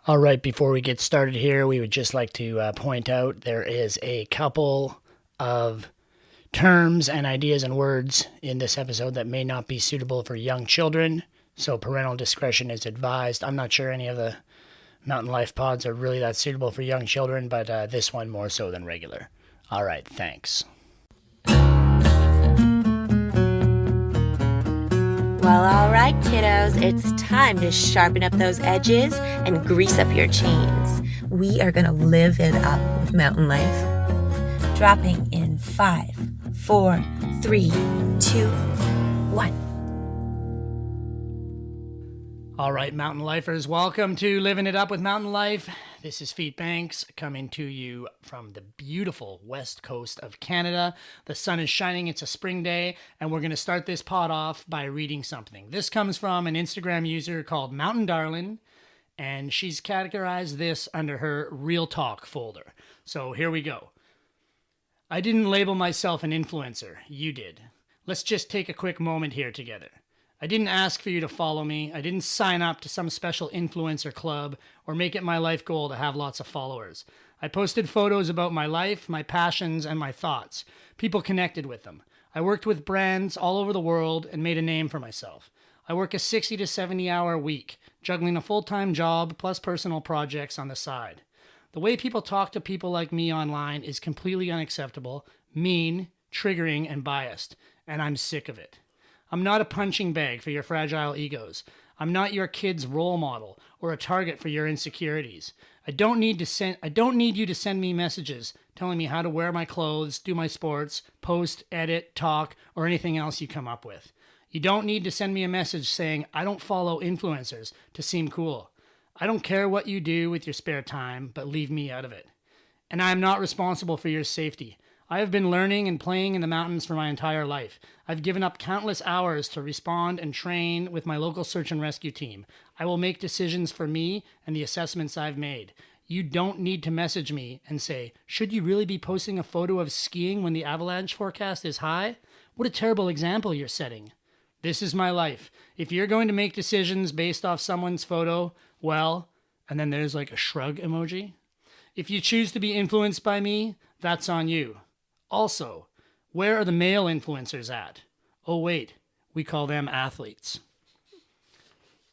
All right, before we get started here, we would just like to point out there is a couple of terms and ideas and words in this episode that may not be suitable for young children, so parental discretion is advised. I'm not sure any of the Mountain Life pods are really that suitable for young children, but this one more so than regular. All right, thanks. Well, all right, kiddos, it's time to sharpen up those edges and grease up your chains. We are going to live it up with Mountain Life. Dropping in 5, 4, 3, 2, 1. All right, Mountain Lifers, welcome to Living It Up with Mountain Life. This is Feet Banks coming to you from the beautiful west coast of Canada. The sun is shining, it's a spring day, and we're going to start this pod off by reading something. This comes from an Instagram user called Mountain Darlin', and she's categorized this under her Real Talk folder. So here we go. I didn't label myself an influencer, you did. Let's just take a quick moment here together. I didn't ask for you to follow me. I didn't sign up to some special influencer club or make it my life goal to have lots of followers. I posted photos about my life, my passions, and my thoughts. People connected with them. I worked with brands all over the world and made a name for myself. I work a 60 to 70 hour week, juggling a full-time job plus personal projects on the side. The way people talk to people like me online is completely unacceptable, mean, triggering, and biased, and I'm sick of it. I'm not a punching bag for your fragile egos. I'm not your kid's role model or a target for your insecurities. I don't need you to send me messages telling me how to wear my clothes, do my sports, post, edit, talk, or anything else you come up with. You don't need to send me a message saying I don't follow influencers to seem cool. I don't care what you do with your spare time, but leave me out of it. And I am not responsible for your safety. I have been learning and playing in the mountains for my entire life. I've given up countless hours to respond and train with my local search and rescue team. I will make decisions for me and the assessments I've made. You don't need to message me and say, should you really be posting a photo of skiing when the avalanche forecast is high? What a terrible example you're setting. This is my life. If you're going to make decisions based off someone's photo, well, and then there's like a shrug emoji. If you choose to be influenced by me, that's on you. Also, where are the male influencers at? Oh, wait, we call them athletes.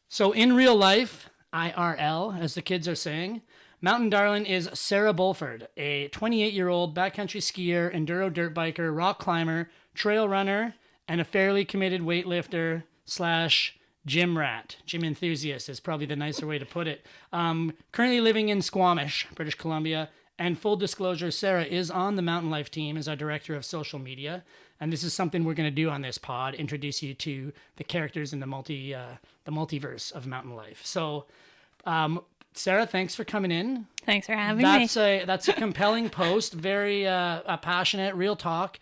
So in real life, IRL, as the kids are saying, Mountain Darlin' is Sarah Bulford, a 28-year-old backcountry skier, enduro dirt biker, rock climber, trail runner, and a fairly committed weightlifter / gym rat. Gym enthusiast is probably the nicer way to put it. Currently living in Squamish, British Columbia. And full disclosure, Sarah is on the Mountain Life team as our director of social media. And this is something we're going to do on this pod, introduce you to the characters in the multiverse of Mountain Life. So, Sarah, thanks for coming in. Thanks for having me. That's a compelling post, very passionate, real talk.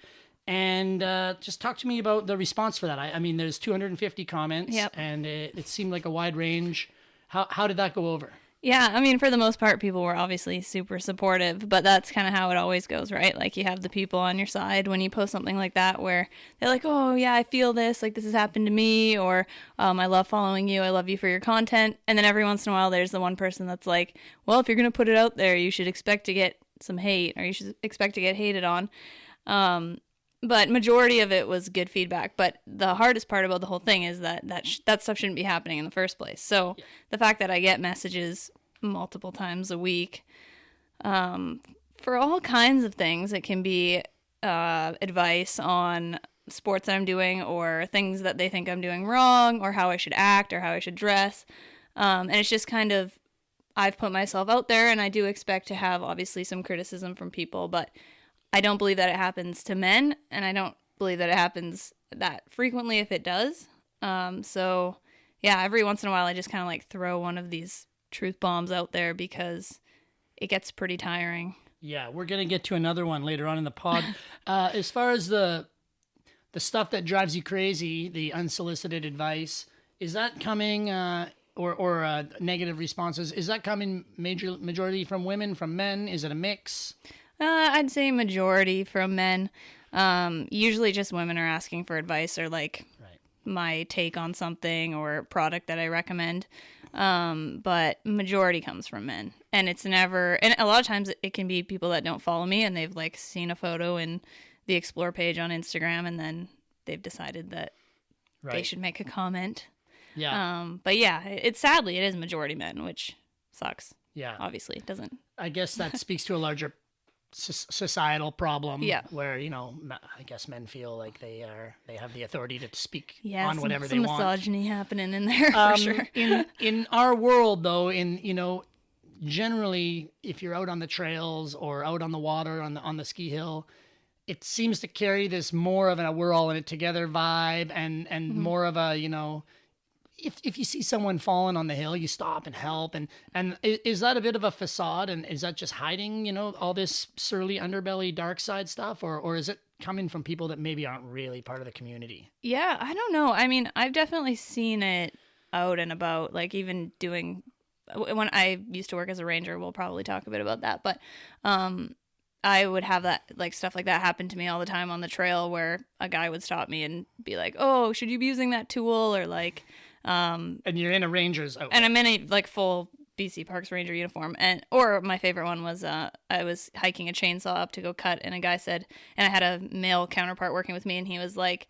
And just talk to me about the response for that. I mean, there's 250 comments, yep. And it seemed like a wide range. How did that go over? Yeah, I mean, for the most part, people were obviously super supportive, but that's kind of how it always goes, right? Like, you have the people on your side when you post something like that where they're like, oh, yeah, I feel this, like, this has happened to me, or I love following you, I love you for your content. And then every once in a while, there's the one person that's like, well, if you're going to put it out there, you should expect to get some hate, or you should expect to get hated on. But majority of it was good feedback. But the hardest part about the whole thing is that stuff shouldn't be happening in the first place. So the fact that I get messages multiple times a week for all kinds of things, it can be advice on sports that I'm doing or things that they think I'm doing wrong or how I should act or how I should dress. And it's just kind of, I've put myself out there, and I do expect to have obviously some criticism from people, but I don't believe that it happens to men, and I don't believe that it happens that frequently if it does. So yeah, every once in a while I just kind of like throw one of these truth bombs out there because it gets pretty tiring. Yeah, we're going to get to another one later on in the pod. As far as the stuff that drives you crazy, the unsolicited advice, is that coming, or negative responses, is that coming majority from women, from men? Is it a mix? I'd say majority from men. Usually just women are asking for advice or like my take on something or product that I recommend. But majority comes from men, and it's never, and a lot of times it can be people that don't follow me and they've like seen a photo in the explore page on Instagram and then they've decided that they should make a comment. Yeah. But yeah, it sadly it is majority men, which sucks. Yeah. Obviously it doesn't. I guess that speaks to a larger societal problem. Yeah. Where, you know, I guess men feel like they have the authority to speak Yeah, on whatever some they want. misogyny happening in there for sure. In our world, though, generally, if you're out on the trails or out on the water on the ski hill, it seems to carry this more of a we're all in it together vibe, and more of a, you know, if you see someone falling on the hill, you stop and help. And is that a bit of a facade? And is that just hiding, you know, all this surly underbelly, dark side stuff? Or is it coming from people that maybe aren't really part of the community? Yeah, I don't know. I mean, I've definitely seen it out and about, like even doing, when I used to work as a ranger, we'll probably talk a bit about that. But I would have that, like, stuff like that happen to me all the time on the trail where a guy would stop me and be like, oh, should you be using that tool? Or like, and you're in a ranger's outfit. And I'm in a like full BC Parks Ranger uniform. Or my favorite one was I was hiking a chainsaw up to go cut, and a guy said, and I had a male counterpart working with me, and he was like,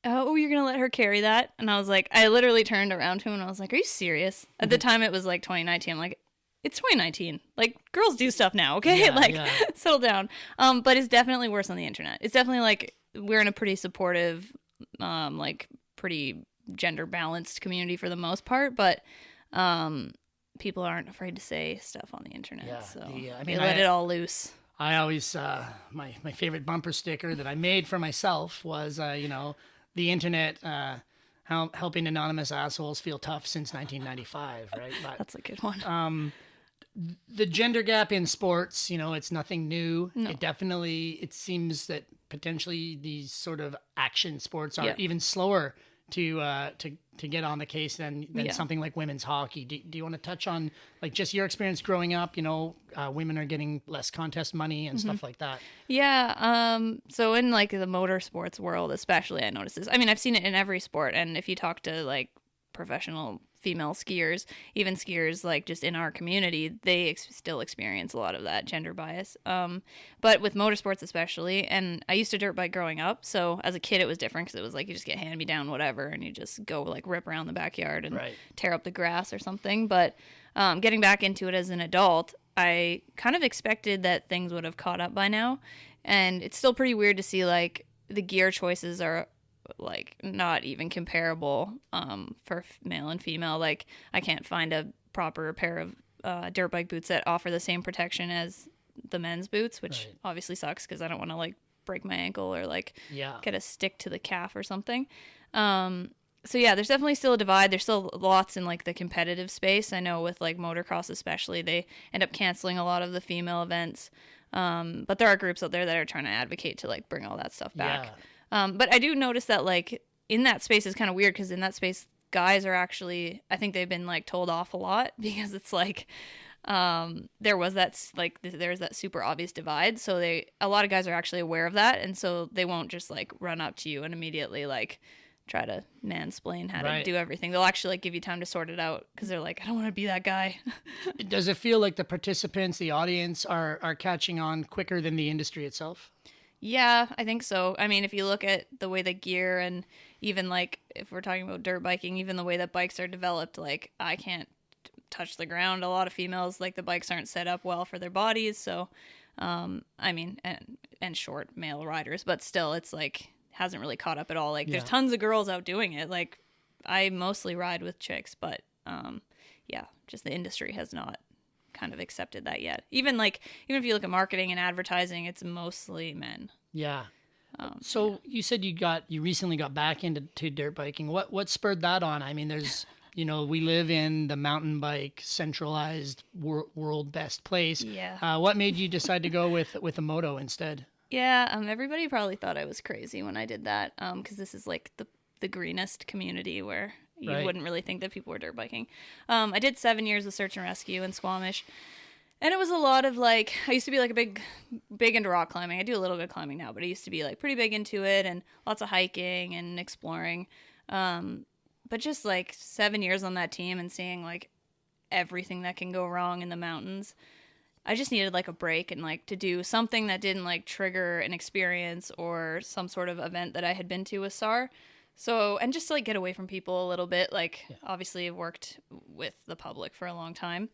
oh, you're gonna let her carry that? And I was like, I literally turned around to him and I was like, are you serious? At the time it was like 2019. I'm like, it's 2019. Like, girls do stuff now, okay? Yeah, settle down. But it's definitely worse on the internet. It's definitely like we're in a pretty supportive, like pretty gender balanced community for the most part, but people aren't afraid to say stuff on the internet. Yeah, so I they let it all loose. I always my favorite bumper sticker that I made for myself was you know, the internet helping anonymous assholes feel tough since 1995, right? But, that's a good one. The gender gap in sports, you know, it's nothing new. No. It seems that potentially these sort of action sports are even slower to get on the case than something like women's hockey. Do you want to touch on like just your experience growing up? You know, women are getting less contest money and stuff like that. Yeah. So in like the motorsports world, especially, I noticed this. I mean, I've seen it in every sport, and if you talk to like professional female skiers, even skiers like just in our community, they still experience a lot of that gender bias. But with motorsports especially, and I used to dirt bike growing up, so as a kid it was different because it was like you just get hand me down whatever and you just go like rip around the backyard and tear up the grass or something. But getting back into it as an adult, I kind of expected that things would have caught up by now, and it's still pretty weird to see like the gear choices are like not even comparable for male and female. Like I can't find a proper pair of dirt bike boots that offer the same protection as the men's boots, which obviously sucks because I don't want to like break my ankle or like get a stick to the calf or something. So yeah, there's definitely still a divide. There's still lots in like the competitive space. I know with like motocross especially, they end up canceling a lot of the female events. But there are groups out there that are trying to advocate to like bring all that stuff back. But I do notice that like in that space is kind of weird because in that space guys are actually, I think they've been like told off a lot because it's like there's that super obvious divide. So a lot of guys are actually aware of that, and so they won't just like run up to you and immediately like try to mansplain how to do everything. They'll actually like give you time to sort it out because they're like, I don't want to be that guy. Does it feel like the participants, the audience are catching on quicker than the industry itself? Yeah, I think so. I mean, if you look at the way the gear and even like if we're talking about dirt biking, even the way that bikes are developed, like I can't touch the ground. A lot of females, like the bikes aren't set up well for their bodies. So, I mean, and short male riders, but still it's like hasn't really caught up at all. Like there's tons of girls out doing it. Like I mostly ride with chicks, but just the industry has not kind of accepted that yet. Even if you look at marketing and advertising, it's mostly men. Yeah. So you said you recently got back into dirt biking. What spurred that on? I mean, there's we live in the mountain bike centralized world best place. Yeah. What made you decide to go with a moto instead? Yeah. Everybody probably thought I was crazy when I did that. Because this is like the greenest community where you wouldn't really think that people were dirt biking. I did 7 years of search and rescue in Squamish. And it was a lot of like, I used to be like a big into rock climbing. I do a little bit of climbing now, but I used to be like pretty big into it and lots of hiking and exploring. But just like 7 years on that team and seeing like everything that can go wrong in the mountains. I just needed like a break and like to do something that didn't like trigger an experience or some sort of event that I had been to with SAR. So, and just to like get away from people a little bit. Like, obviously I've worked with the public for a long time.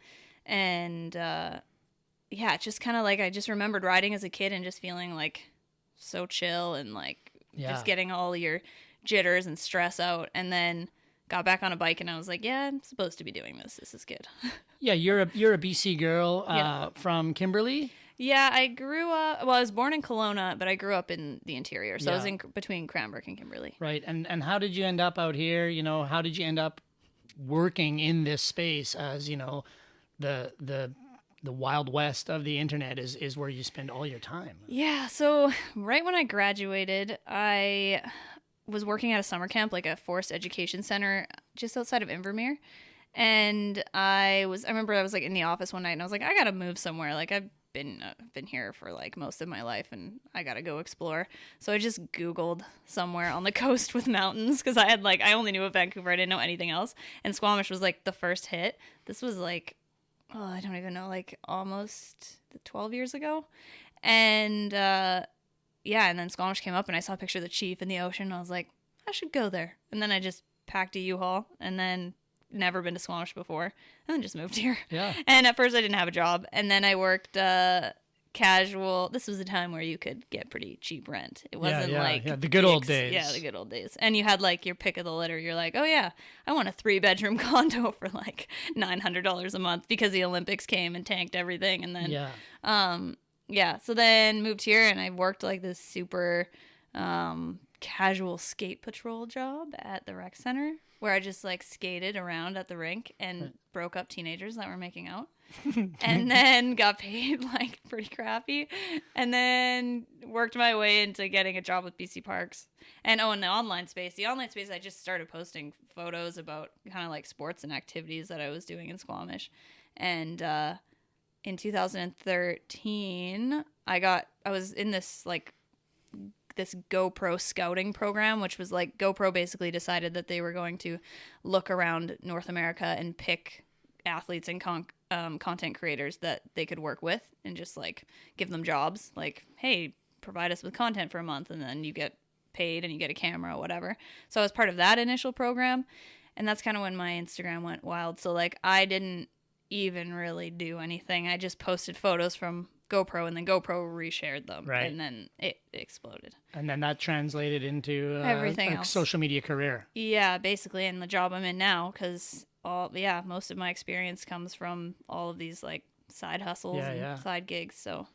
And yeah, just kind of like, I just remembered riding as a kid and just feeling like so chill and like just getting all your jitters and stress out. And then got back on a bike and I was like, yeah, I'm supposed to be doing this. This is good. Yeah, you're a BC girl from Kimberley. Yeah, I grew up. Well, I was born in Kelowna, but I grew up in the interior, so I was in between Cranbrook and Kimberley. Right, and how did you end up out here? You know, how did you end up working in this space as the Wild West of the internet is where you spend all your time? Yeah, so right when I graduated, I was working at a summer camp, like a forest education center just outside of Invermere. And I remember I was like in the office one night and I was like, I gotta move somewhere. Like I've been here for like most of my life and I gotta go explore. So I just Googled somewhere on the coast with mountains because I only knew of Vancouver. I didn't know anything else. And Squamish was like the first hit. This was like, I don't even know, like almost 12 years ago. And and then Squamish came up and I saw a picture of the Chief in the ocean. And I was like, I should go there. And then I just packed a U-Haul and then never been to Squamish before and then just moved here. Yeah. And at first I didn't have a job and then I worked casual. This was a time where you could get pretty cheap rent. It wasn't the good old days. Yeah, the good old days. And you had like your pick of the litter. You're like, oh yeah, I want a 3-bedroom condo for like $900 a month because the Olympics came and tanked everything. And then so then moved here and I worked like this super casual skate patrol job at the rec center where I just like skated around at the rink and broke up teenagers that were making out and then got paid like pretty crappy and then worked my way into getting a job with BC Parks and in the online space. I just started posting photos about kind of like sports and activities that I was doing in Squamish. And in 2013 I was in this GoPro scouting program, which was like GoPro basically decided that they were going to look around North America and pick athletes and content creators that they could work with and just like give them jobs. Like, hey, provide us with content for a month and then you get paid and you get a camera or whatever. So I was part of that initial program. And that's kind of when my Instagram went wild. So like I didn't even really do anything. I just posted photos from GoPro and then GoPro reshared them and then it exploded. And then that translated into everything else. Social media career. Yeah, basically, and the job I'm in now because most of my experience comes from all of these like side hustles and side gigs. So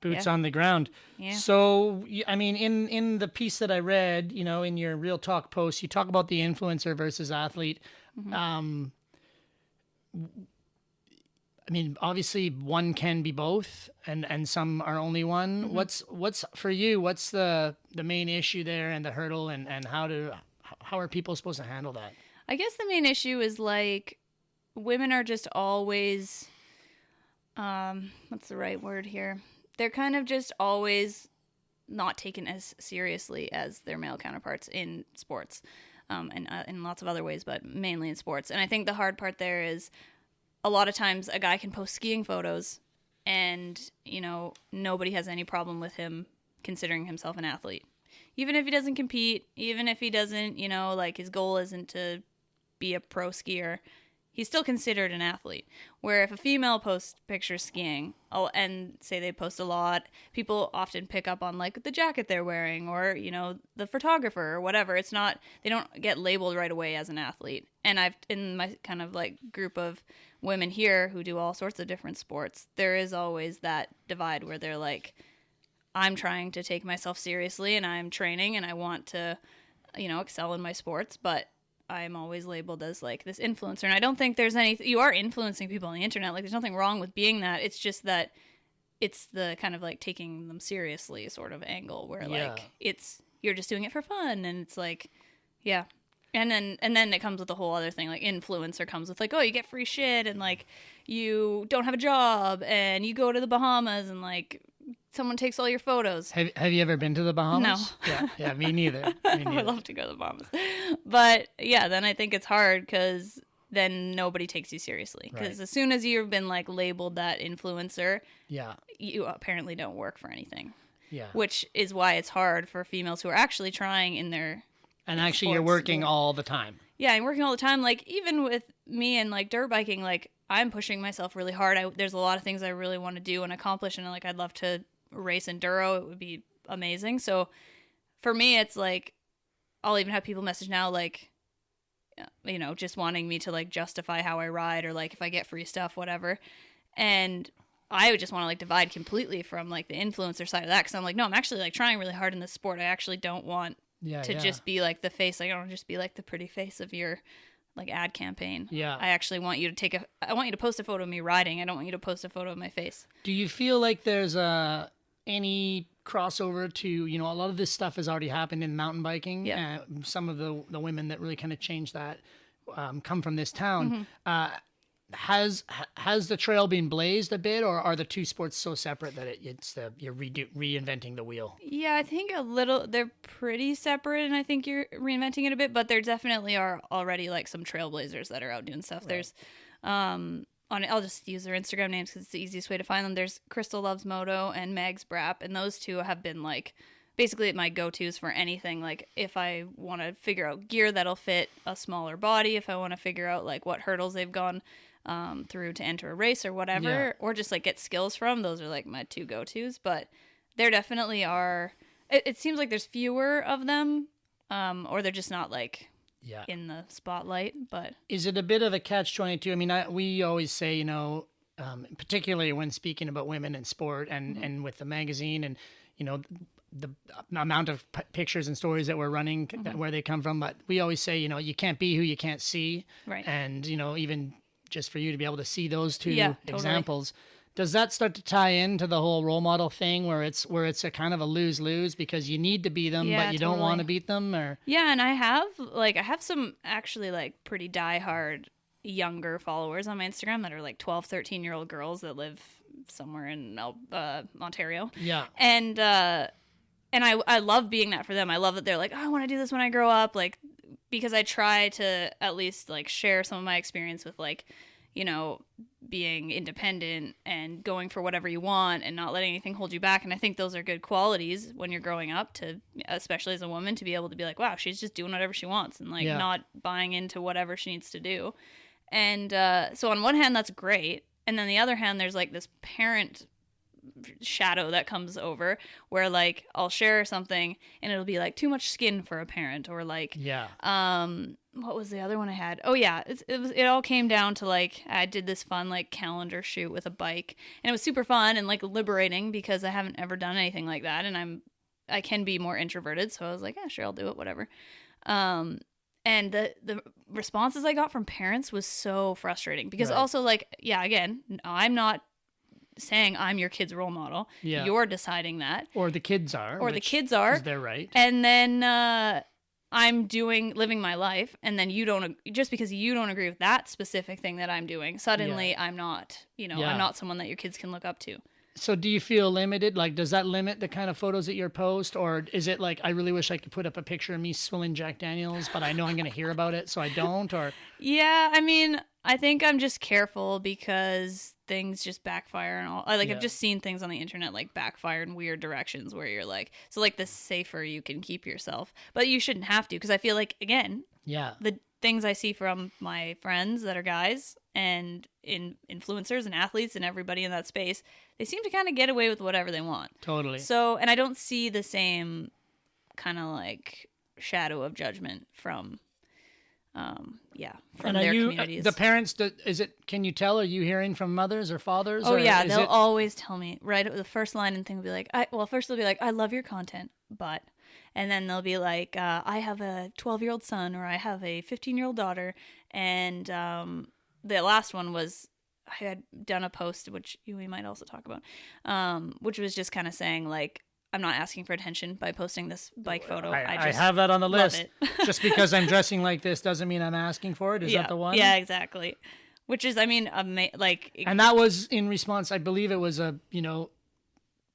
boots on the ground. Yeah. So I mean, in the piece that I read, in your Real Talk post, you talk about the influencer versus athlete. Mm-hmm. I mean, obviously one can be both and some are only one. Mm-hmm. What's for you, what's the main issue there and the hurdle and how are people supposed to handle that? I guess the main issue is like women are just always, what's the right word here? They're kind of just always not taken as seriously as their male counterparts in sports, and in lots of other ways, but mainly in sports. And I think the hard part there is, a lot of times a guy can post skiing photos and, nobody has any problem with him considering himself an athlete. Even if he doesn't compete, even if he doesn't, like his goal isn't to be a pro skier, he's still considered an athlete. Where if a female posts pictures skiing and say they post a lot, people often pick up on like the jacket they're wearing or, the photographer or whatever. They don't get labeled right away as an athlete. And I've, in my kind of like group of women here who do all sorts of different sports, there is always that divide where they're like, I'm trying to take myself seriously and I'm training and I want to, excel in my sports, but I'm always labeled as like this influencer. And I don't think there's you are influencing people on the internet. Like there's nothing wrong with being that. It's just that it's the kind of like taking them seriously sort of angle where like you're just doing it for fun. And it's like, yeah. And then it comes with a whole other thing. Like influencer comes with like, oh, you get free shit and like you don't have a job and you go to the Bahamas and like someone takes all your photos. Have you ever been to the Bahamas? No. Yeah, me neither. I would love to go to the Bahamas. But yeah, then I think it's hard because then nobody takes you seriously. Because Right. as soon as you've been like labeled that influencer, Yeah. you apparently don't work for anything. Yeah. Which is why it's hard for females who are actually trying in their And actually, you're sports working to- all the time. Yeah, I'm working all the time. Like, even with me and like dirt biking, like I'm pushing myself really hard. There's a lot of things I really want to do and accomplish, and like I'd love to race enduro. It would be amazing. So for me, it's like I'll even have people message now, like, you know, just wanting me to like justify how I ride, or like if I get free stuff, whatever. And I would just want to like divide completely from like the influencer side of that, because I'm like, no, I'm actually like trying really hard in this sport. I actually don't want to just be like the face. Like, I don't want to just be like the pretty face of your like ad campaign. Yeah. I actually want you to I want you to post a photo of me riding. I don't want you to post a photo of my face. Do you feel like there's any crossover to, you know, a lot of this stuff has already happened in mountain biking. Yeah. Some of the women that really kind of changed that come from this town. Mm-hmm. Has the trail been blazed a bit, or are the two sports so separate that you're reinventing the wheel? Yeah, I think a little. They're pretty separate, and I think you're reinventing it a bit. But there definitely are already like some trailblazers that are out doing stuff. Right. There's, I'll just use their Instagram names because it's the easiest way to find them. There's Crystal Loves Moto and Megs Brap, and those two have been like basically my go-tos for anything. Like if I want to figure out gear that'll fit a smaller body, if I want to figure out like what hurdles they've gone through to enter a race or whatever, or just like get skills from, those are like my two go-tos. But there definitely are, it seems like there's fewer of them, or they're just not like in the spotlight. But is it a bit of a catch-22? I mean, we always say, you know, particularly when speaking about women in sport and with the magazine, and you know, the amount of pictures and stories that we're running, where they come from, but we always say, you know, you can't be who you can't see. Right. And you know, even just for you to be able to see those two examples, does that start to tie into the whole role model thing, where it's a kind of a lose-lose because you need to beat them, but you don't want to beat them? Or and I have some actually like pretty diehard younger followers on my Instagram that are like 12, 13-year-old girls that live somewhere in Ontario. Yeah. And I love being that for them. I love that they're like, oh, I want to do this when I grow up, like, because I try to at least like share some of my experience with like, you know, being independent and going for whatever you want and not letting anything hold you back. And I think those are good qualities when you're growing up, to, especially as a woman, to be able to be like, wow, she's just doing whatever she wants and like not buying into whatever she needs to do. And so on one hand, that's great. And then the other hand, there's like this parent shadow that comes over where like I'll share something and it'll be like too much skin for a parent, or like what was the other one I had? Oh yeah, it all came down to like I did this fun like calendar shoot with a bike, and it was super fun and like liberating because I haven't ever done anything like that, and I can be more introverted, so I was like, yeah, sure, I'll do it, whatever. And the responses I got from parents was so frustrating because also like, yeah, again, I'm not saying I'm your kid's role model. Yeah. You're deciding that. Or the kids are. Or the kids are. Is their right. And then I'm living my life, and then just because you don't agree with that specific thing that I'm doing, suddenly I'm not, I'm not someone that your kids can look up to. So do you feel limited? Like, does that limit the kind of photos that you post? Or is it like, I really wish I could put up a picture of me swilling Jack Daniels, but I know I'm going to hear about it, so I don't? Or yeah, I mean, I think I'm just careful because things just backfire and all. I've just seen things on the internet like backfire in weird directions where you're like, so like the safer you can keep yourself, but you shouldn't have to, because I feel like, again, the things I see from my friends that are guys and influencers and athletes and everybody in that space, they seem to kind of get away with whatever they want. Totally. So, and I don't see the same kind of like shadow of judgment from and their are you, communities. The parents, can you tell, are you hearing from mothers or fathers? Oh, or yeah, they'll always tell me, right? The first line and thing will be like, first they'll be like, I love your content, but, and then they'll be like, I have a 12-year-old son, or I have a 15-year-old daughter. And the last one was, I had done a post, which we might also talk about, which was just kind of saying like, I'm not asking for attention by posting this bike photo. I have that on the list. Just because I'm dressing like this doesn't mean I'm asking for it. Is that the one? Yeah, exactly. Which is, I mean, and that was in response, I believe it was a,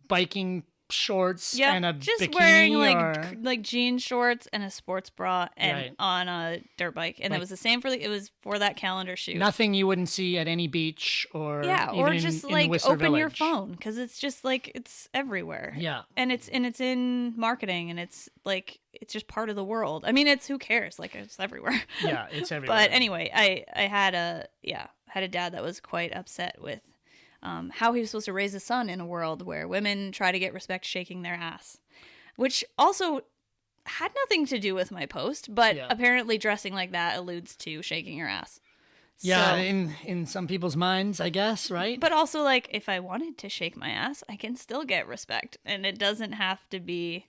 biking shorts Yeah, and a just bikini wearing or... like jean shorts and a sports bra and Right. on a dirt bike, and it was the same for it was for that calendar shoot. Nothing you wouldn't see at any beach or Yeah, even or in, just in like Whistler open your Village. phone because it's just like it's everywhere. Yeah. and it's in marketing, and it's like it's just part of the world. I mean, it's who cares? Like it's everywhere. Yeah, it's everywhere. But anyway, I had a dad that was quite upset with how he was supposed to raise a son in a world where women try to get respect shaking their ass, which also had nothing to do with my post, but apparently dressing like that alludes to shaking your ass. Yeah, So, in some people's minds, I guess, right? but also, like, if I wanted to shake my ass, I can still get respect, and it doesn't have to be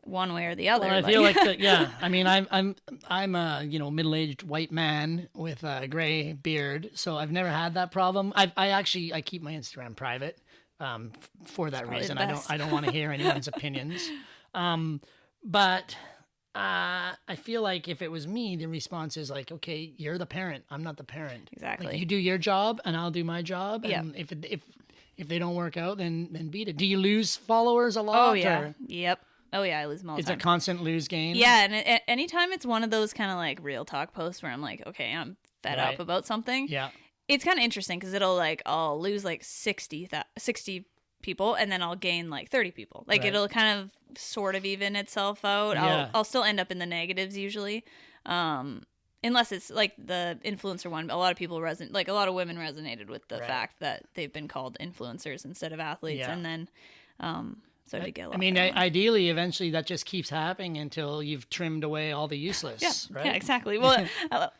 one way or the other. Well, I feel like that. Yeah, I mean, I'm a middle-aged white man with a gray beard, so I've never had that problem. I keep my Instagram private for that reason. I don't want to hear anyone's opinions. But I feel like if it was me, the response is like, okay, you're the parent. I'm not the parent. Exactly. Like, you do your job, and I'll do my job. Yeah. And if they don't work out, then beat it. Do you lose followers a lot? Oh, yeah. Or Yep. Oh, yeah, I lose them all the it's time. a constant lose gain? Yeah, and anytime it's one of those kind of like real talk posts where I'm like, okay, I'm fed up about something. Yeah. It's kind of interesting because I'll lose like 60 people, and then I'll gain like 30 people. Like it'll kind of sort of even itself out. Yeah. I'll still end up in the negatives usually. Unless it's like the influencer one. A lot of people a lot of women resonated with the fact that they've been called influencers instead of athletes. Yeah. And then, so to get a lot. I mean, ideally, eventually that just keeps happening until you've trimmed away all the useless, right? Yeah, exactly. Well,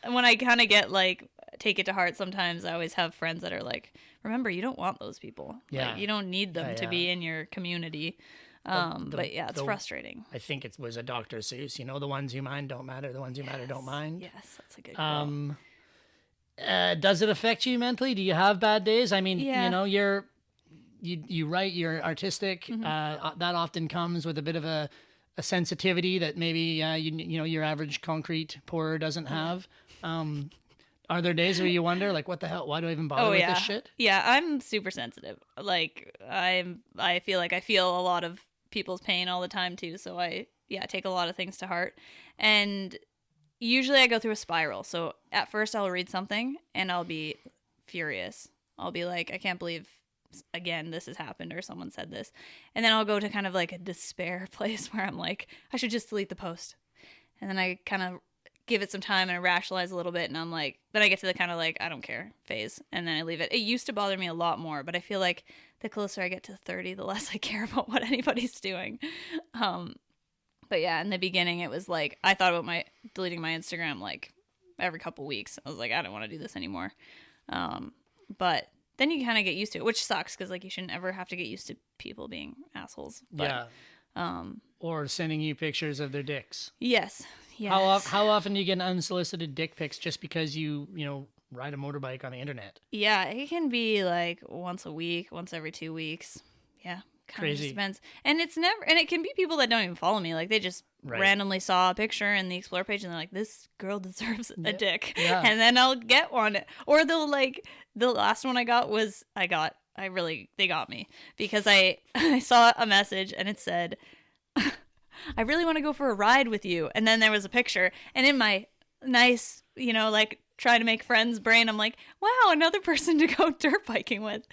when I kind of get like, take it to heart sometimes, I always have friends that are like, remember, you don't want those people. Yeah. Like, you don't need them to be in your community. But yeah, it's frustrating. I think it was a Dr. Seuss, the ones you mind don't matter, the ones you matter don't mind. Yes, that's a good quote. Does it affect you mentally? Do you have bad days? I mean, Yeah. you write, you're artistic. Mm-hmm. That often comes with a bit of a sensitivity that maybe your average concrete pourer doesn't have. Are there days where you wonder, like, what the hell? Why do I even bother with this shit? Yeah, I'm super sensitive. Like I feel like I feel a lot of people's pain all the time too. So I take a lot of things to heart, and usually I go through a spiral. So at first I'll read something and I'll be furious. I'll be like, I can't believe again this has happened, or someone said this, and then I'll go to kind of like a despair place where I'm like, I should just delete the post, and then I kind of give it some time and I rationalize a little bit, and I'm like, then I get to the kind of like, I don't care phase, and then I leave it. It used to bother me a lot more, but I feel like the closer I get to 30, the less I care about what anybody's doing. But yeah, in the beginning it was like, I thought about deleting my Instagram like every couple weeks. I was like, I don't want to do this anymore. But then you kind of get used to it, which sucks because like you shouldn't ever have to get used to people being assholes. But, yeah. Or sending you pictures of their dicks. Yes. Yes. How often do you get unsolicited dick pics just because you ride a motorbike on the internet? Yeah, it can be like once a week, once every 2 weeks. Yeah. Crazy. Depends. And it can be people that don't even follow me. Like they just randomly saw a picture in the Explore page and they're like, this girl deserves a dick. Yeah. And then I'll get one. Or they'll like, the last one I got was, they got me because I saw a message and it said, I really want to go for a ride with you. And then there was a picture, and in my nice, like try to make friends brain, I'm like, wow, another person to go dirt biking with.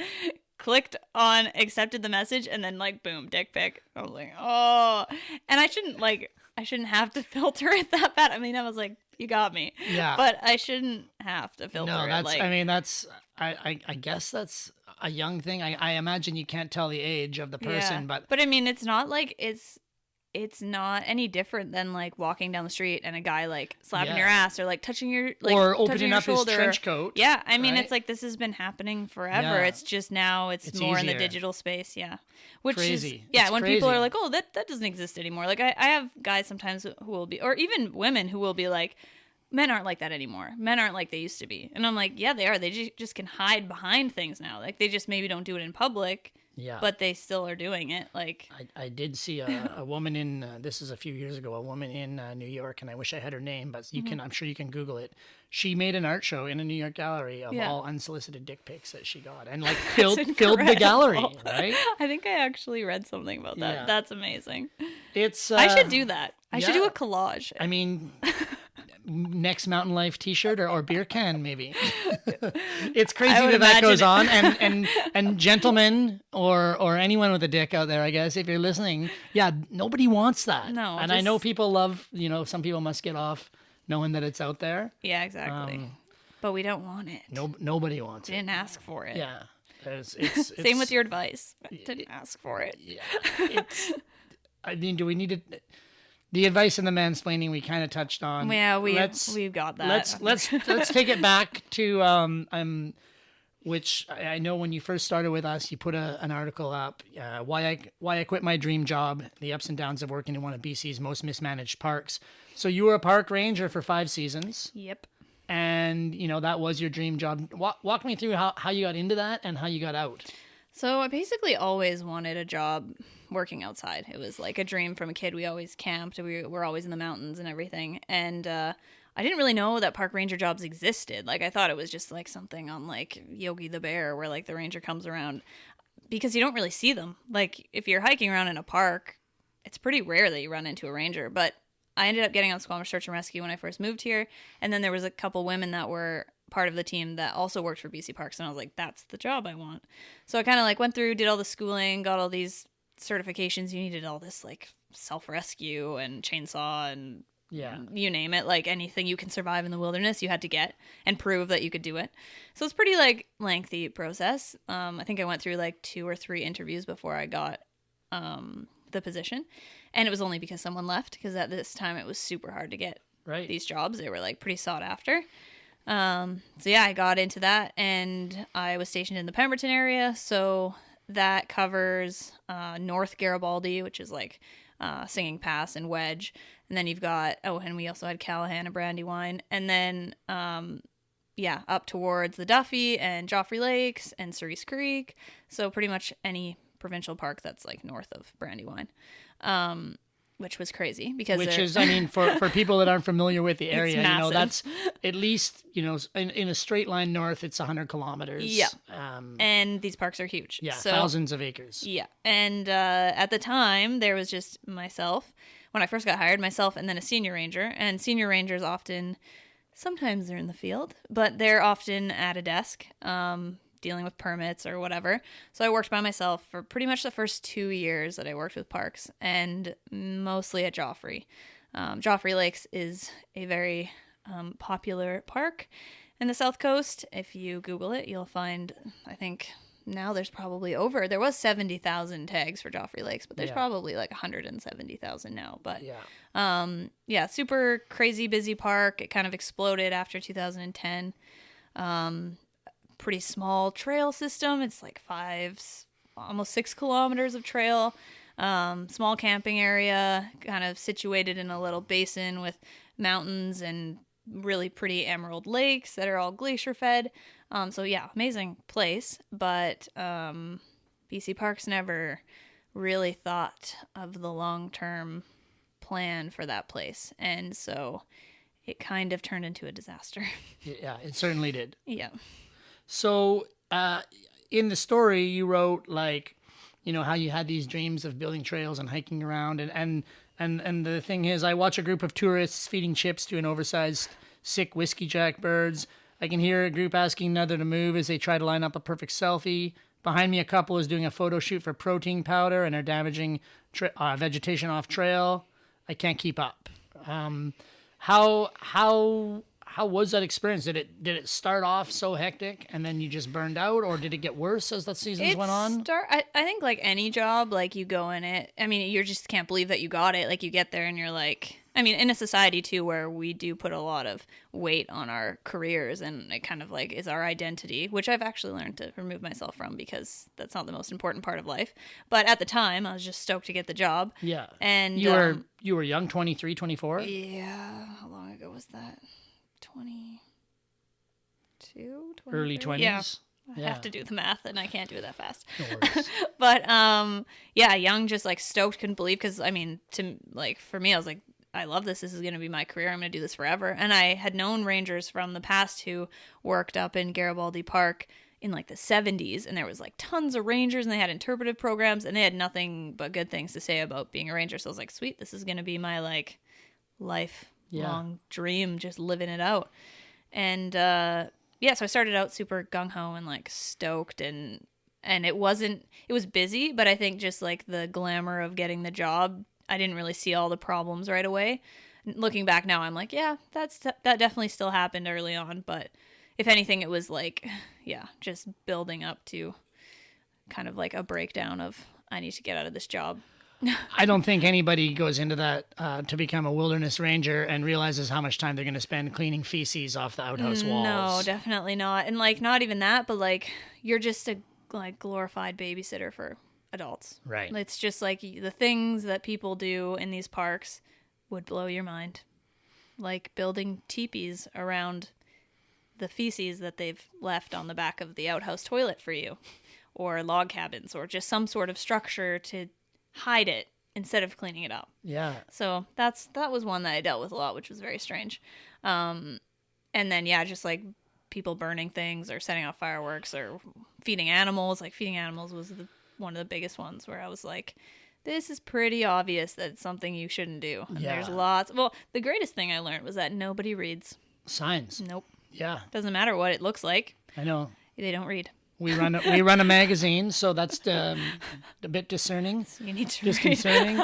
Clicked on, accepted the message, and then like, boom, dick pic. I was like, oh, and I shouldn't have to filter it that bad. I mean, I was like, you got me. Yeah. But I shouldn't have to filter it. I guess that's a young thing. I imagine you can't tell the age of the person, but I mean, it's not like it's not any different than like walking down the street and a guy like slapping your ass or like touching your or opening up his trench coat. Yeah, I mean, it's like this has been happening forever. Yeah. It's just now it's more easier in the digital space. Yeah, which crazy. Is when people are like, oh, that doesn't exist anymore. Like I have guys sometimes who will be, or even women who will be like, men aren't like that anymore. Men aren't like they used to be. And I'm like, yeah, they are. They just can hide behind things now. Like, they just maybe don't do it in public. Yeah. But they still are doing it. Like, I did see a woman in, this is a few years ago, a woman in New York, and I wish I had her name, but I'm sure you can Google it. She made an art show in a New York gallery of all unsolicited dick pics that she got, and like filled the gallery, right? I think I actually read something about that. Yeah. That's amazing. It's I should do that. I should do a collage. I mean, next Mountain Life t-shirt or beer can, maybe. It's crazy that goes on, and gentlemen or anyone with a dick out there, I guess, if you're listening, nobody wants that. No, and I know people love, some people must get off knowing that it's out there. Yeah, exactly. But we don't want it. Nobody wants it. Didn't ask for it. Yeah. It's Same with your advice. Didn't ask for it. Yeah. I mean, do we need to... The advice and the mansplaining we kind of touched on. Yeah, we've got that. Let's take it back to which I know when you first started with us, you put an article up, why I quit my dream job, the ups and downs of working in one of BC's most mismanaged parks. So you were a park ranger for 5 seasons. Yep. And that was your dream job. Walk me through how you got into that and how you got out. So I basically always wanted a job working outside. It was like a dream from a kid. We always camped. We were always in the mountains and everything. And I didn't really know that park ranger jobs existed. Like, I thought it was just like something on like Yogi the Bear where like the ranger comes around, because you don't really see them. Like, if you're hiking around in a park, it's pretty rare that you run into a ranger. But I ended up getting on Squamish Search and Rescue when I first moved here. And then there was a couple women that were part of the team that also worked for BC Parks, and I was like, that's the job I want. So I kind of like went through, did all the schooling, got all these certifications. You needed all this like self-rescue and chainsaw and you name it, like anything you can survive in the wilderness you had to get and prove that you could do it. So it's pretty like lengthy process. I think I went through like 2 or 3 interviews before I got the position, and it was only because someone left, because at this time it was super hard to get these jobs. They were like pretty sought after. So yeah, I got into that, and I was stationed in the Pemberton area. So that covers, North Garibaldi, which is like, Singing Pass and Wedge. And then you've got, and we also had Callahan and Brandywine. And then, up towards the Duffy and Joffrey Lakes and Cerise Creek. So pretty much any provincial park that's like north of Brandywine. Which was crazy because I mean, for people that aren't familiar with the area, that's at least, in a straight line north, it's 100 kilometers. Yeah. And these parks are huge. Yeah. So, thousands of acres. Yeah. And at the time, there was just myself. When I first got hired, myself and then a senior ranger. And senior rangers sometimes they're in the field, but they're often at a desk, dealing with permits or whatever. So I worked by myself for pretty much the first 2 years that I worked with parks, and mostly at Joffrey. Joffrey Lakes is a very popular park in the South Coast. If you Google it, you'll find, I think now there was 70,000 tags for Joffrey Lakes, but there's probably like 170,000 now. But super crazy busy park. It kind of exploded after 2010. Pretty small trail system. It's like almost 6 kilometers of trail. Small camping area, kind of situated in a little basin with mountains and really pretty emerald lakes that are all glacier fed. Amazing place. But BC Parks never really thought of the long-term plan for that place. And so it kind of turned into a disaster. Yeah, it certainly did. Yeah. So, in the story, you wrote like, how you had these dreams of building trails and hiking around, and the thing is, I watch a group of tourists feeding chips to an oversized, sick whiskey jack birds. I can hear a group asking another to move as they try to line up a perfect selfie. Behind me, a couple is doing a photo shoot for protein powder and are damaging vegetation off trail. I can't keep up. How was that experience? Did it start off so hectic and then you just burned out, or did it get worse as the seasons went on? I think like any job, like you go in it, I mean, you just can't believe that you got it. Like you get there and you're like, I mean, in a society too where we do put a lot of weight on our careers, and it kind of like is our identity, which I've actually learned to remove myself from because that's not the most important part of life. But at the time, I was just stoked to get the job. Yeah. And you were young, 23, 24? Yeah. How long ago was that? 22, Early 23? 20s? Yeah. I Yeah. have to do the math, and I can't do it that fast. No worries. But yeah, young, just like stoked, couldn't believe, because I mean, for me, I was like, I love this. This is going to be my career. I'm going to do this forever. And I had known rangers from the past who worked up in Garibaldi Park in like the 70s, and there was like tons of rangers, and they had interpretive programs, and they had nothing but good things to say about being a ranger. So I was like, sweet, this is going to be my like lifelong dream, just living it out. And yeah, so I started out super gung-ho and like stoked, and it was busy, but I think just like the glamour of getting the job, I didn't really see all the problems right away. Looking back now, I'm like, yeah, that definitely still happened early on, but if anything, it was like, yeah, just building up to kind of like a breakdown of, I need to get out of this job. I don't think anybody goes into that to become a wilderness ranger and realizes how much time they're going to spend cleaning feces off the outhouse walls. No, definitely not. And like, not even that, but like, you're just a like glorified babysitter for adults. Right. It's just like the things that people do in these parks would blow your mind. Like building teepees around the feces that they've left on the back of the outhouse toilet for you, or log cabins, or just some sort of structure to hide it instead of cleaning it up. Yeah. So that was one that I dealt with a lot, which was very strange. And then, yeah, just like people burning things or setting off fireworks or feeding animals. Like feeding animals was one of the biggest ones where I was like, this is pretty obvious that it's something you shouldn't do. And Yeah. there's lots. Well, the greatest thing I learned was that nobody reads. Signs. Nope. Yeah. Doesn't matter what it looks like. I know. They don't read. We run a magazine, so that's a bit discerning. You need to Disconcerting.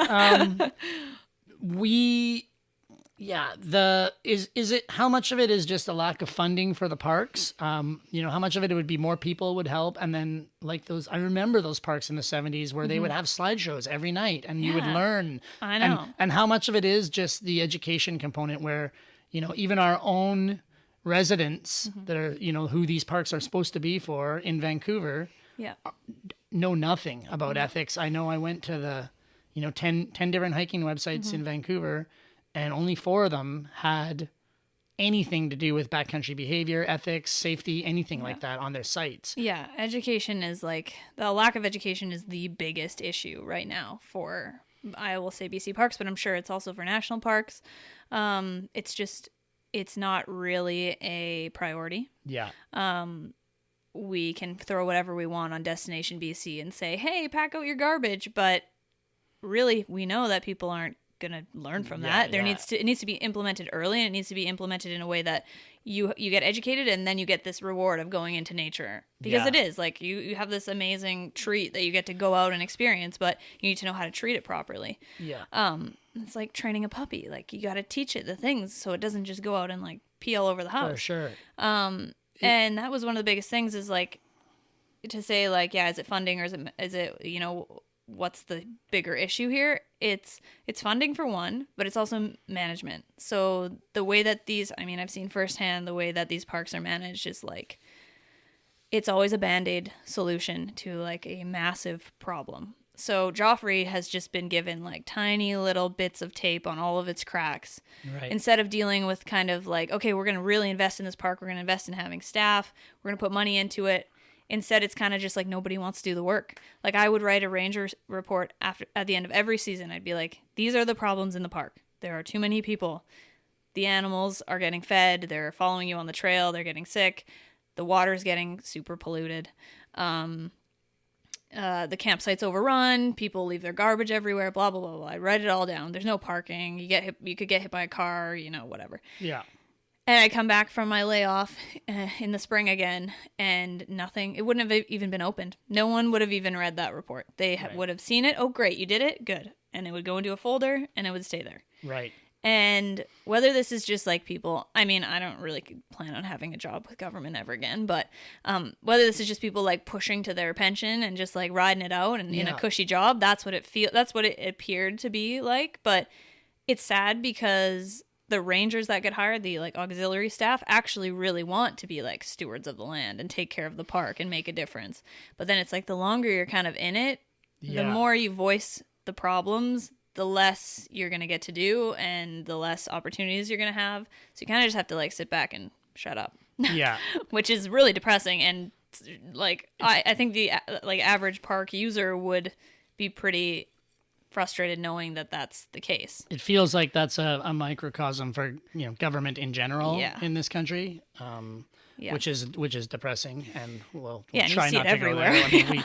Is it, how much of it is just a lack of funding for the parks? How much of it would be more people would help, and then like I remember those parks in the 70s where they would have slideshows every night, and you would learn. I know. And how much of it is just the education component where, even our own residents that are, who these parks are supposed to be for in Vancouver, Yeah. know nothing about ethics. I know I went to the, 10 different hiking websites in Vancouver, and only 4 of them had anything to do with backcountry behavior, ethics, safety, anything like that on their sites. Yeah. Education is like, the lack of education is the biggest issue right now for, I will say BC parks, but I'm sure it's also for national parks. It's not really a priority. Yeah. We can throw whatever we want on Destination BC and say, hey, pack out your garbage. But really, we know that people aren't going to learn from that. It needs to be implemented early, and it needs to be implemented in a way that you get educated, and then you get this reward of going into nature. Because it is like you have this amazing treat that you get to go out and experience, but you need to know how to treat it properly. Yeah. It's like training a puppy. Like, you got to teach it the things so it doesn't just go out and like pee all over the house. For sure. And that was one of the biggest things, is like to say like, yeah, is it funding, or is it what's the bigger issue here? It's funding for one, but it's also management. So the way that I've seen firsthand the way that these parks are managed is like, it's always a Band-Aid solution to like a massive problem. So Joffrey has just been given like tiny little bits of tape on all of its cracks. Right. Instead of dealing with kind of like, okay, we're going to really invest in this park. We're going to invest in having staff. We're going to put money into it. Instead, it's kind of just like nobody wants to do the work. Like, I would write a ranger report at the end of every season. I'd be like, these are the problems in the park. There are too many people. The animals are getting fed. They're following you on the trail. They're getting sick. The water's getting super polluted. The campsite's overrun. People leave their garbage everywhere. Blah, blah, blah, blah. I write it all down. There's no parking. You could get hit by a car, whatever. Yeah. And I come back from my layoff in the spring again, and nothing. It wouldn't have even been opened. No one would have even read that report. They would have seen it. Oh, great, you did it? Good. And it would go into a folder, and it would stay there. Right. And whether this is just like people, I don't really plan on having a job with government ever again, but whether this is just people like pushing to their pension and just like riding it out and in a cushy job, that's what it appeared to be like. But it's sad because the rangers that get hired, the like auxiliary staff, actually really want to be like stewards of the land and take care of the park and make a difference. But then it's like the longer you're kind of in it, the more you voice the problems, the less you're going to get to do and the less opportunities you're going to have. So you kind of just have to like sit back and shut up. Yeah. Which is really depressing. And like, I think the like average park user would be pretty frustrated knowing that that's the case. It feels like that's a microcosm for, government in general in this country. Which is depressing, and we'll try you see not it to everywhere. go there. I mean,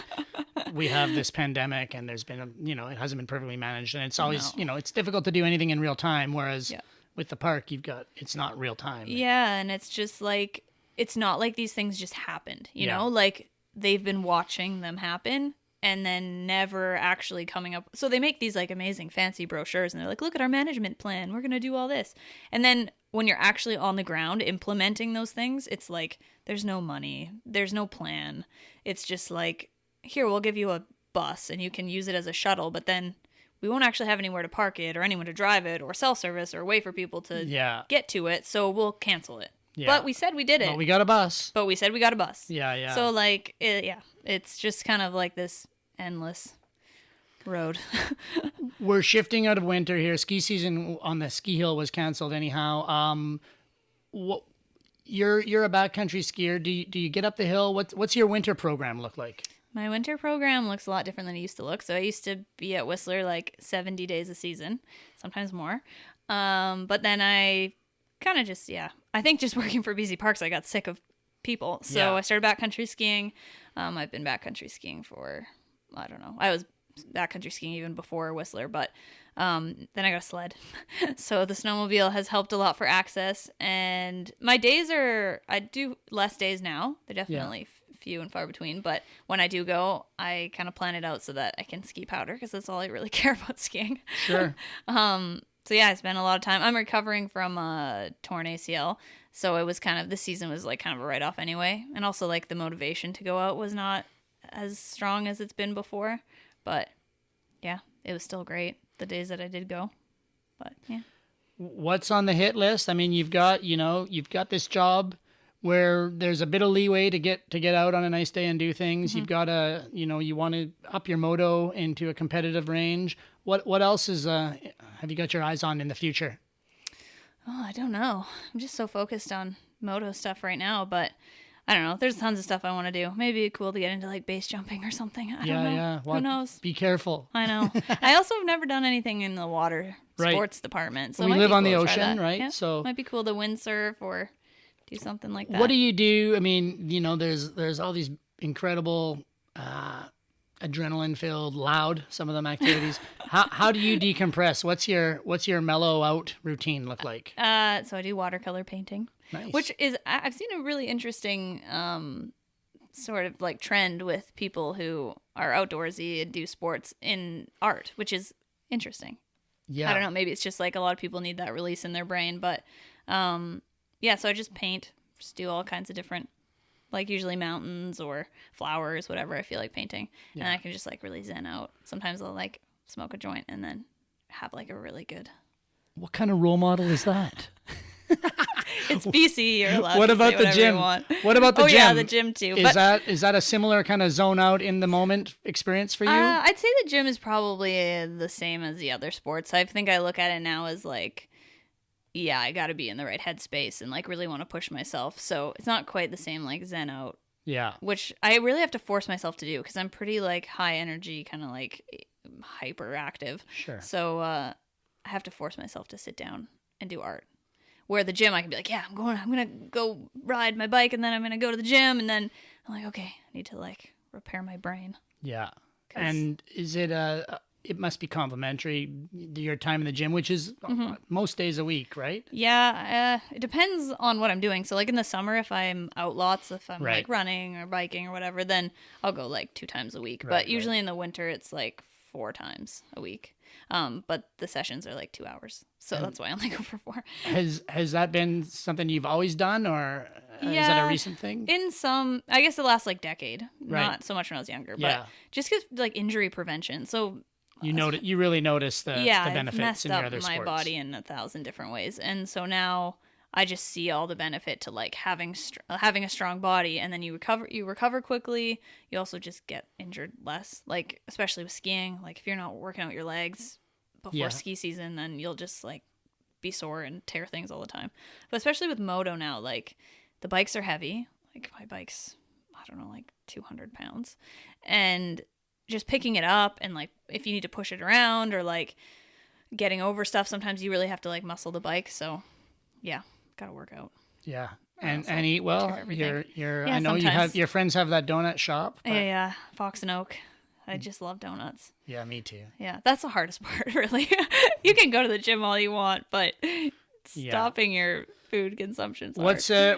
we have this pandemic, and there's been it hasn't been perfectly managed, and it's always it's difficult to do anything in real time. Whereas with the park, it's not real time. Yeah, and it's just like it's not like these things just happened. You know, like they've been watching them happen. And then never actually coming up. So they make these like amazing fancy brochures and they're like, look at our management plan. We're going to do all this. And then when you're actually on the ground implementing those things, it's like, there's no money. There's no plan. It's just like, here, we'll give you a bus and you can use it as a shuttle. But then we won't actually have anywhere to park it or anyone to drive it or cell service or wait for people to get to it. So we'll cancel it. Yeah. But we said we did it. But we got a bus. Yeah. So like, it's just kind of like this endless road. We're shifting out of winter here. Ski season on the ski hill was canceled anyhow. You're a backcountry skier. Do you get up the hill? What's your winter program look like? My winter program looks a lot different than it used to look. So I used to be at Whistler like 70 days a season, sometimes more. But then I kind of just I think just working for BC Parks, I got sick of people. So I started backcountry skiing. I've been backcountry skiing for, I don't know. I was backcountry skiing even before Whistler, but then I got a sled. So the snowmobile has helped a lot for access. And my days I do less days now. They're definitely few and far between. But when I do go, I kind of plan it out so that I can ski powder because that's all I really care about skiing. Sure. So I spent a lot of time. I'm recovering from a torn ACL. So it was the season was like kind of a write-off anyway. And also like the motivation to go out was not as strong as it's been before. But it was still great the days that I did go. But what's on the hit list? I mean, you've got this job where there's a bit of leeway to get out on a nice day and do things. Mm-hmm. You've got you want to up your moto into a competitive range. What else have you got your eyes on in the future? Oh, I don't know. I'm just so focused on moto stuff right now, but I don't know. There's tons of stuff I want to do. Maybe it'd be cool to get into like base jumping or something. I don't know. Yeah. Who knows? Be careful. I know. I also have never done anything in the water sports department. So we live on the cool ocean, right? Yeah. So might be cool to windsurf or do something like that. What do you do? I mean, there's all these incredible adrenaline-filled, loud, some of them activities. How do you decompress? What's your mellow out routine look like? So I do watercolor painting. Nice. Which is, I've seen a really interesting sort of like trend with people who are outdoorsy and do sports in art, which is interesting. Yeah. I don't know. Maybe it's just like a lot of people need that release in their brain. But so I just paint, just do all kinds of different, like usually mountains or flowers, whatever I feel like painting. Yeah. And I can just like really zen out. Sometimes I'll like smoke a joint and then have like a really good. What kind of role model is that? It's BC. You're allowed what to about say the gym? You want. What about the gym? Yeah, the gym too. Is that a similar kind of zone out in the moment experience for you? I'd say the gym is probably the same as the other sports. I think I look at it now as like, I got to be in the right headspace and like really want to push myself. So it's not quite the same like zen out. Yeah. Which I really have to force myself to do because I'm pretty like high energy, kind of like hyperactive. Sure. So I have to force myself to sit down and do art. Where the gym, I can be like, I'm going to go ride my bike and then I'm going to go to the gym. And then I'm like, okay, I need to like repair my brain. Yeah. And is it it must be complimentary, your time in the gym, which is most days a week, right? Yeah. It depends on what I'm doing. So like in the summer, if I'm out lots, if I'm like running or biking or whatever, then I'll go like 2 times a week. But usually in the winter, it's like 4 times a week. But the sessions are like 2 hours. So that's why I only go for 4. Has that been something you've always done or is that a recent thing? In some, I guess the last like decade, not so much when I was younger, but just because like injury prevention. So you really notice the benefits in your other sports. I've messed up my body in 1,000 different ways. And so now I just see all the benefit to like having a strong body, and then you recover quickly. You also just get injured less, like especially with skiing. Like if you're not working out your legs, before ski season, then you'll just like be sore and tear things all the time. But especially with moto now, like the bikes are heavy. Like my bike's, I don't know, like 200 pounds. And just picking it up and like if you need to push it around or like getting over stuff, sometimes you really have to like muscle the bike. So yeah, gotta work out. Yeah. And eat well. I know sometimes. you have your friends have that donut shop. But... Yeah, Fox and Oak. I just love donuts. Yeah, me too. Yeah, that's the hardest part, really. You can go to the gym all you want, but stopping your food consumption's hard.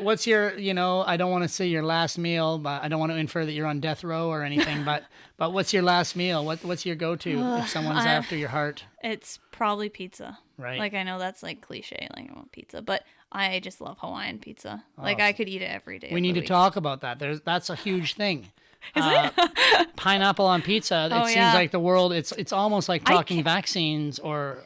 What's your, I don't want to say your last meal, but I don't want to infer that you're on death row or anything, but what's your last meal? What's your go-to if someone's after your heart? It's probably pizza. Right. Like, I know that's like cliche, like I want pizza, but I just love Hawaiian pizza. Like, I could eat it every day. We need to talk about that. That's a huge thing. Is it? Pineapple on pizza. It seems like the world. It's almost like talking vaccines or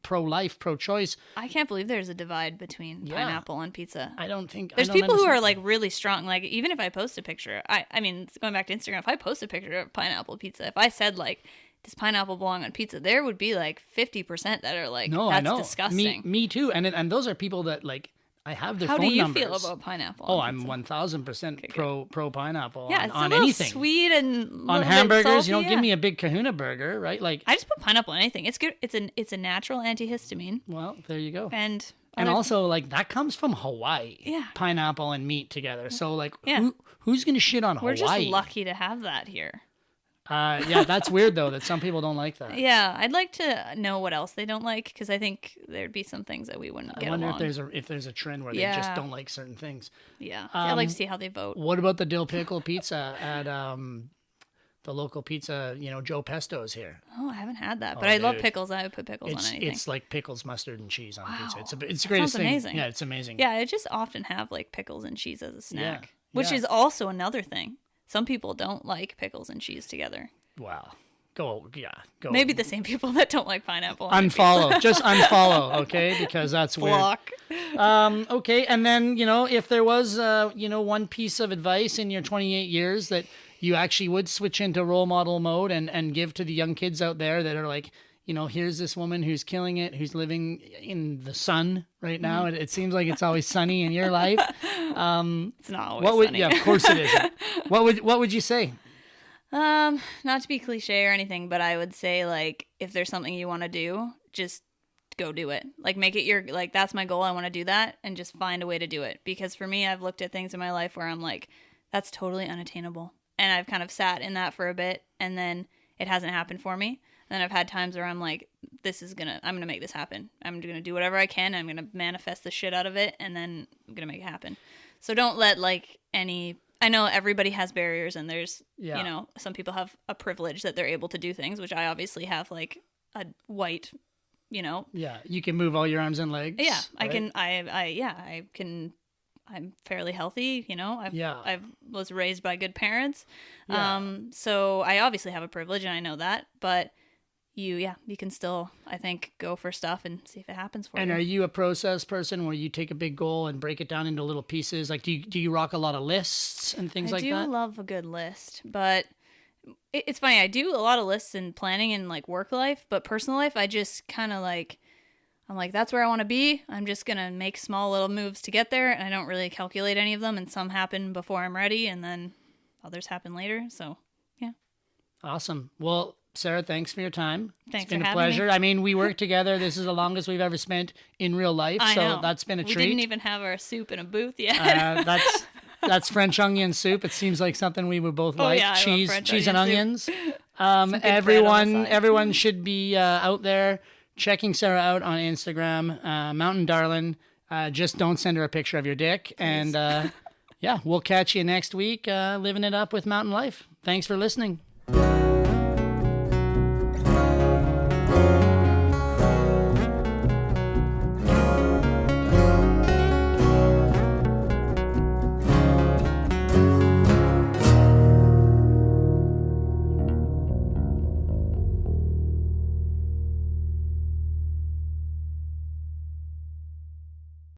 pro-life, pro-choice. I can't believe there's a divide between pineapple on pizza. I don't think there's people who are like really strong. Like even if I post a picture, I mean going back to Instagram, if I post a picture of pineapple pizza, if I said like does pineapple belong on pizza, there would be like 50% that are like that's disgusting. Me too. And those are people that like. I have their phone numbers. How do you feel about pineapple? Oh, I'm 1000% pro pineapple on a anything. Sweet and on hamburgers. Salty, give me a big Kahuna burger, right? Like I just put pineapple on anything. It's good. It's a natural antihistamine. Well, there you go. And also like that comes from Hawaii. Yeah, pineapple and meat together. So like, who's gonna shit on Hawaii? We're just lucky to have that here. That's weird though that some people don't like that. Yeah, I'd like to know what else they don't like because I think there'd be some things that we wouldn't get along. I wonder if there's a trend where they just don't like certain things. Yeah, I'd like to see how they vote. What about the dill pickle pizza at the local pizza? Joe Pesto's here. Oh, I haven't had that, but I love pickles. I would put pickles on anything. It's like pickles, mustard, and cheese on pizza. It's the greatest thing. Amazing. Yeah, it's amazing. Yeah, I just often have like pickles and cheese as a snack, which is also another thing. Some people don't like pickles and cheese together. Wow. Go. Maybe the same people that don't like pineapple. Unfollow. Just unfollow, okay? Because that's weird. Block. Okay, and then, if there was, one piece of advice in your 28 years that you actually would switch into role model mode and give to the young kids out there that are like, here's this woman who's killing it, who's living in the sun right now. It seems like it's always sunny in your life. It's not always sunny. Yeah, of course it isn't. What would you say? Not to be cliche or anything, but I would say like if there's something you want to do, just go do it. Like make it like that's my goal. I want to do that and just find a way to do it. Because for me, I've looked at things in my life where I'm like, that's totally unattainable. And I've kind of sat in that for a bit and then it hasn't happened for me. And then I've had times where I'm like, I'm going to make this happen. I'm going to do whatever I can. I'm going to manifest the shit out of it and then I'm going to make it happen. So don't let like I know everybody has barriers and there's, some people have a privilege that they're able to do things, which I obviously have like a white, Yeah, you can move all your arms and legs. Yeah, right? I can, I'm fairly healthy, I was raised by good parents. Yeah. So I obviously have a privilege and I know that, but you can still, I think, go for stuff and see if it happens for you. And are you a process person where you take a big goal and break it down into little pieces? Like, do you rock a lot of lists and things like that? I do love a good list, but it's funny. I do a lot of lists and planning in like work life, but personal life, I just kind of like, I'm like, that's where I want to be. I'm just going to make small little moves to get there. And I don't really calculate any of them. And some happen before I'm ready and then others happen later. So, yeah. Awesome. Well, Sarah, thanks for your time. Thanks It's been for a having pleasure. me. I mean, we work together. This is the longest we've ever spent in real life. I know. That's been a treat. We didn't even have our soup in a booth yet. That's French onion soup. It seems like something we would both like. Yeah, I love Cheese and onions. Everyone should be out there checking Sarah out on Instagram, Mountain Darlin. Just don't send her a picture of your dick. Please. And we'll catch you next week living it up with Mountain Life. Thanks for listening.